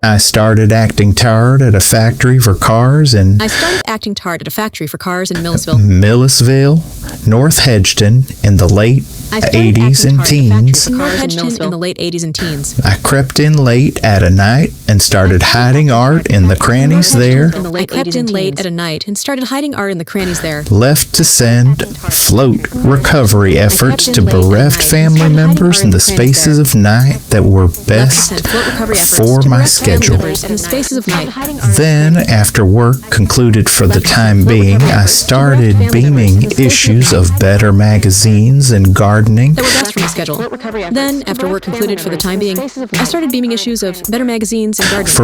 I started acting tard at a factory for cars in Millisville, North Hedgeston in the late 80s and teens. I crept in late at a night and started hiding art in the crannies there. Left to send float recovery efforts to bereft family members in the spaces of night that were best for my schedule. Then, after work concluded for the time being, I started beaming issues of Better magazines and gardening. For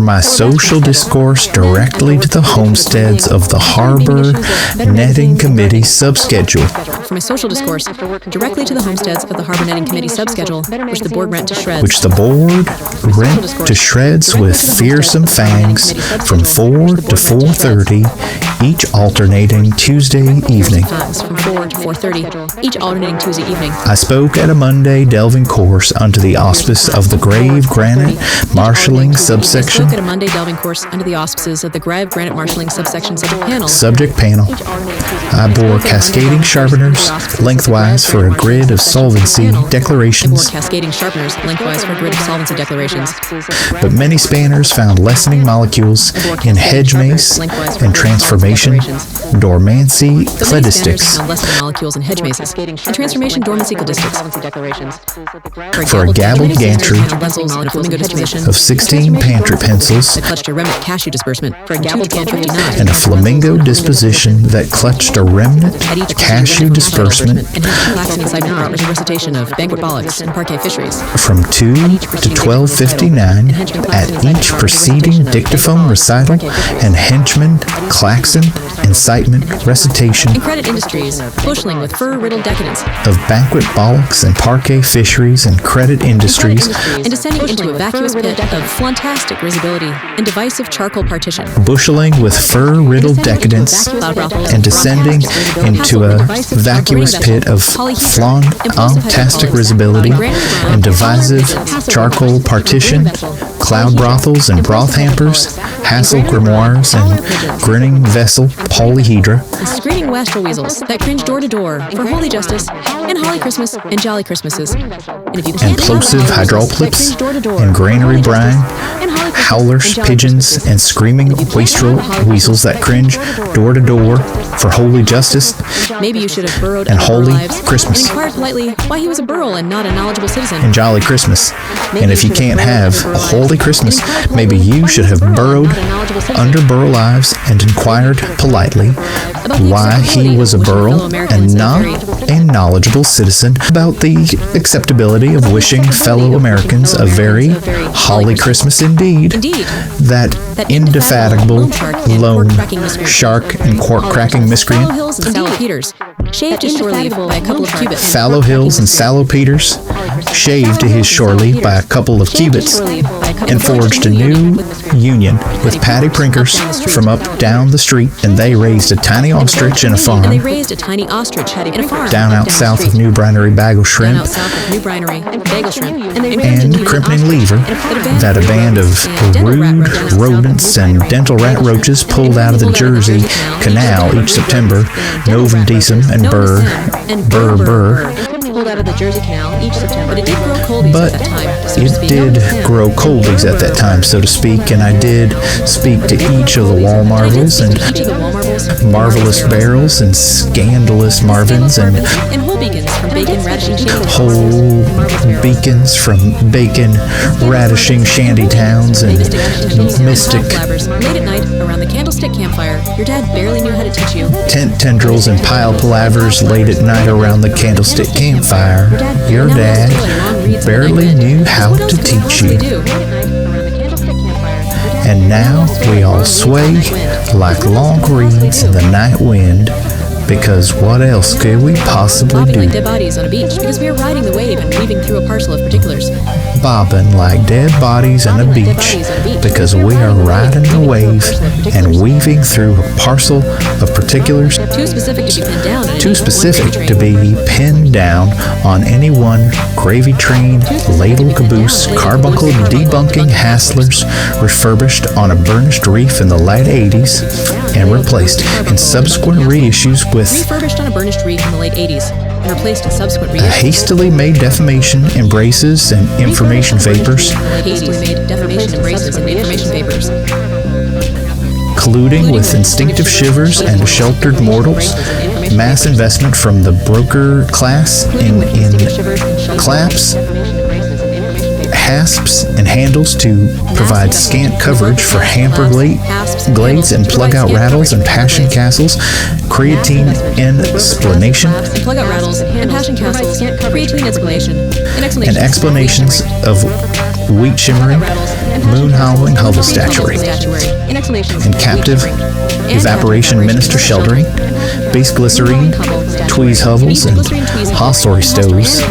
my social discourse directly to the homesteads of the Harbor Netting Committee subschedule. Which the board rent to shreds with fearsome fangs from 4 to 4:30, each alternating Tuesday evening. I spoke at a Monday delving course under the auspice of the Grave Granite Marshalling Subsection. Subject panel. I bore cascading sharpeners lengthwise for a grid of solvency declarations. But many spanners found lessening molecules in hedge mace and transformation dormancy cladistics. For a gabbled gantry of 16 pantry pencils and a flamingo disposition that clutched a remnant cashew disbursement from 2 to 12:59 at each preceding dictaphone recital and henchman, klaxon, incitement, recitation of banquet bollocks and parquet fisheries and credit industries, and descending into a vacuous pit of flantastic risibility and divisive charcoal partition, busheling with fur-riddled decadence, and descending into a vacuous pit of flantastic risibility and divisive charcoal partition, cloud brothels and broth hampers, hassle grimoires and grinning vessel polyhedra, and screening wastrel weasels that cringe door to door for Holy Justice and Holly Christmas and Jolly Christmases. And if you can't plosive hydroplips and granary brine, howlers, pigeons, and screaming wastrel weasels that cringe door to door for Holy Justice maybe you should have burrowed and Holy Christmas and inquired politely why he was a burl and not a knowledgeable citizen. And Jolly Christmas. And if you can't have a Holy Christmas, maybe you should have burrowed under burl lives and inquired politely why he was a burl and not a knowledgeable citizen, about the acceptability of wishing fellow Americans a very Holly Christmas indeed. That indefatigable, lone, shark and cork-cracking miscreant. Fallow Hills and sallow-peters, shaved to his shore leaf by a couple of cubits, and forged a new union with Patty Prinkers from up down the street, and they raised a tiny ostrich in a farm down out south of New Brinery Bagel Shrimp, and Crimping Lever that a band of rude rodents and dental rat roaches pulled out of the Jersey Canal each September, Novum Decem and Burr. But it did grow coldies at that time, so to speak, and I did speak to each of the wall marvels and marvelous barrels and scandalous marvins and whole beacons from bacon radishing shanty towns and mystic late at night around the candlestick campfire. Your dad barely knew how to teach you. Tent tendrils and pile palavers late at night around the candlestick campfire. Your dad barely knew how to teach you. And now we all sway like long reeds in the night wind, because what else could we possibly do? Like dead bodies on a beach because we are riding the wave and weaving through a parcel of particulars. bobbing like dead bodies on a beach, because we are riding the wave and weaving through a parcel of particulars Too specific to be pinned down. too specific to be pinned down on any one gravy train, ladle caboose, carbuncle debunking hasslers refurbished on a burnished reef in the late 80s and replaced in subsequent reissues with Refurbished on a burnished reef in the late 80s and replaced in subsequent a reissues. hastily made defamation, embraces, and information vapors, Hastily made defamation embraces and information vapors. colluding with instinctive shivers and sheltered mortals, mass investment from the broker class in claps, hasps, and handles to provide scant coverage for hamper glades and plug-out rattles and passion castles, creatine explanation, Plug-out rattles and passion castles, creatine explanation, and explanations of wheat shimmering, moon howling hovel statuary, and captive evaporation minister sheltering, base glycerine, tweeze hovels, and hostelry stoves,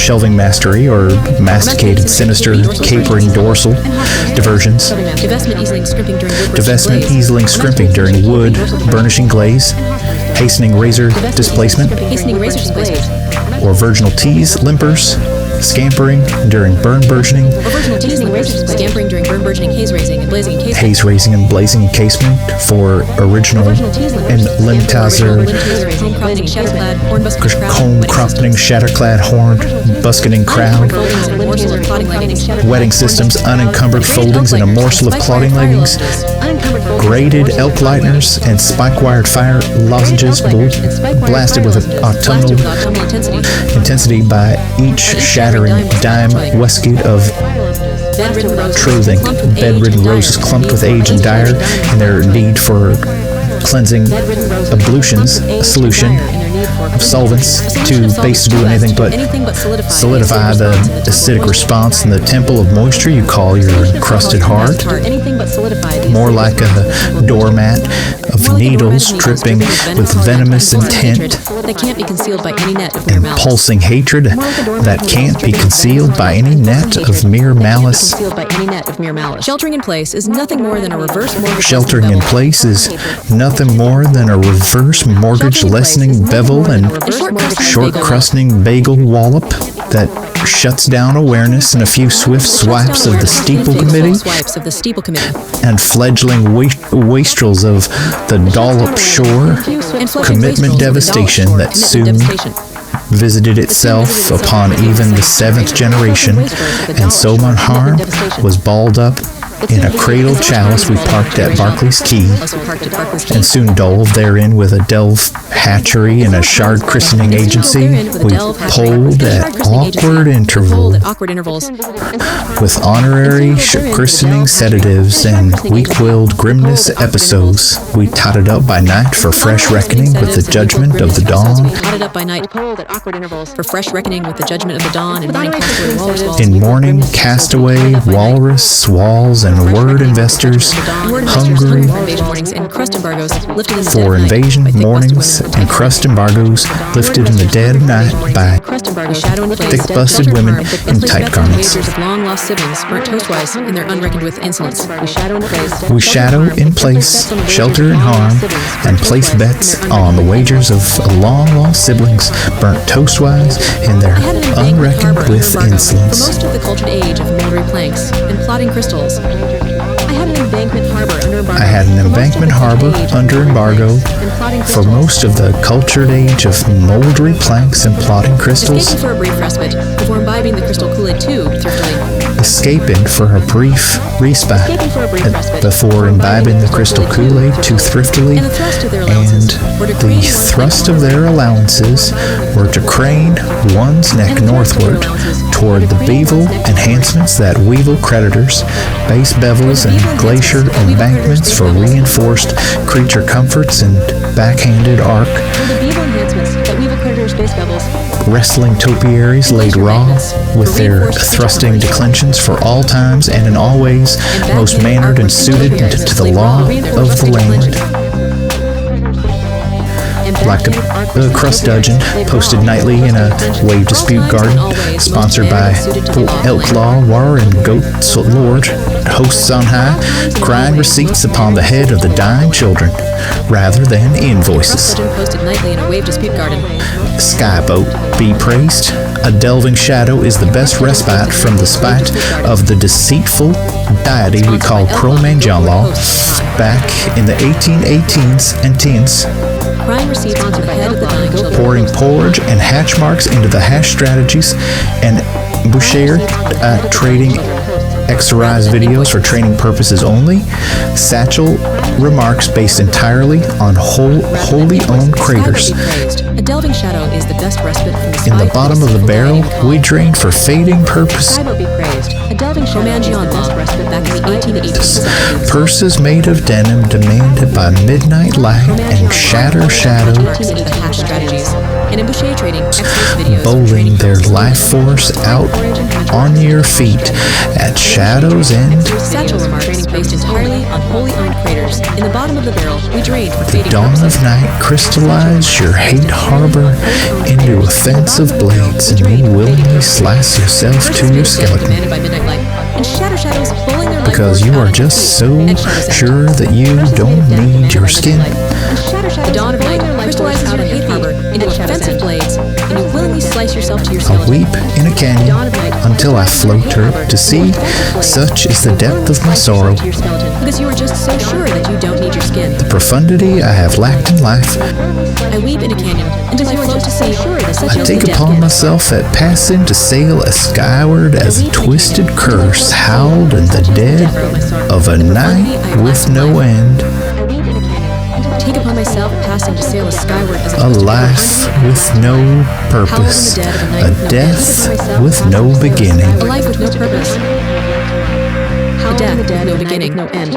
shelving mastery or masticated sinister capering dorsal diversions, divestment easing scrimping during wood burnishing glaze, hastening razor displacement, or virginal teas limpers, scampering during burn burgeoning, scampering during burn burgeoning haze raising and blazing encasement. haze raising and blazing encasement for original and limitazer comb crumpening shatterclad horned busketing crowd, wedding systems unencumbered foldings in a morsel of clodding leggings, graded elk lighteners and spike-wired fire lozenges blasted with autumnal intensity by each shattering dime waistcoat of trothing, bedridden roses clumped with age and dire in their need for cleansing ablutions, a solution of solvents too base to do anything but solidify the acidic response in the temple of moisture you call your encrusted heart, more like a doormat of needles dripping with venomous intent that can't be concealed by any net of mere and malice. pulsing hatred that can't be concealed by any net of mere malice. Sheltering in place is nothing more than a reverse mortgage. Sheltering in place is nothing more than a reverse mortgage lessening bevel and short crusting bagel wallop that shuts down awareness in a few swift swipes of the steeple committee and fledgling wastrels of the dollop shore commitment devastation that soon visited itself upon even the seventh generation, and so much harm was balled up in a cradle chalice we parked at Barclay's Quay, and soon doled therein with a delve hatchery and a shard christening agency we polled at awkward intervals with honorary christening sedatives and weak-willed grimness episodes. We totted up by night for fresh reckoning with the judgment of the dawn. In morning, castaway, walrus, walls, and word investors, hungry for invasion mornings and crust embargoes lifted in the dead of night by thick-busted women in tight garments. We shadow in place, shelter in harm, and place bets on the wagers of long-lost siblings burnt toastwise in their unreckoned with insolence. Most of the cultured age of mulberry planks and plotting crystals. I had an embankment harbor under embargo for most of the cultured age of mouldery planks and plotting crystals. Escaping for a brief respite before imbibing the crystal Kool-Aid tube thriftily. Escaping for a brief respite before imbibing the crystal Kool-Aid too thriftily, and the thrust of their allowances were to crane one's neck northward toward the bevel enhancements that weevil creditors, base bevels, and glacier embankments for reinforced creature comforts and backhanded arc. Wrestling topiaries laid raw with their thrusting declensions for all times and in all ways most mannered and suited to the law of the land. like a crust dungeon posted nightly in a wave dispute garden, sponsored by Elk Law, War, and Goat's Lord, hosts on high, crying receipts upon the head of the dying children, rather than invoices. Skyboat, be praised. A delving shadow is the best respite from the spite of the deceitful deity we call Cro-Magnon-Law back in the 1818s and teens. Pouring porridge and hatch marks into the hash strategies and Boucher trading exercise videos for training purposes only. Satchel remarks based entirely on wholly owned craters. A delving shadow is the best respite from the In the bottom of the barrel, we drain for fading purpose. A delving shadow is the best respite back in the 1880s. Purses made of denim demanded by midnight light and shatter shadow, bowling their life force out on your feet at shadow's end. Satchel remarks based entirely on wholly owned craters. In the bottom of the barrel, we drain for fading Dawn purposes. of night crystallize your hate harbor into a fence of blades, and you willingly slice yourself to your skeleton. Because you are just so sure that you don't need your skin. The dawn of night crystallizes your hate harbor into offensive blades, and you willingly slice yourself to your I skeleton. weep in a canyon until I float her to sea. Such is the depth of my sorrow, Because you are just so sure that you don't need your skin. the profundity I have lacked in life. I weep in a canyon until I float to sea. I take upon myself at passing to sail as skyward as a twisted curse howled in the dead of a night with no end. Take upon myself passing to sail as skyward as A life with no purpose, a death with no beginning. a life with no purpose. A death with no beginning, no end.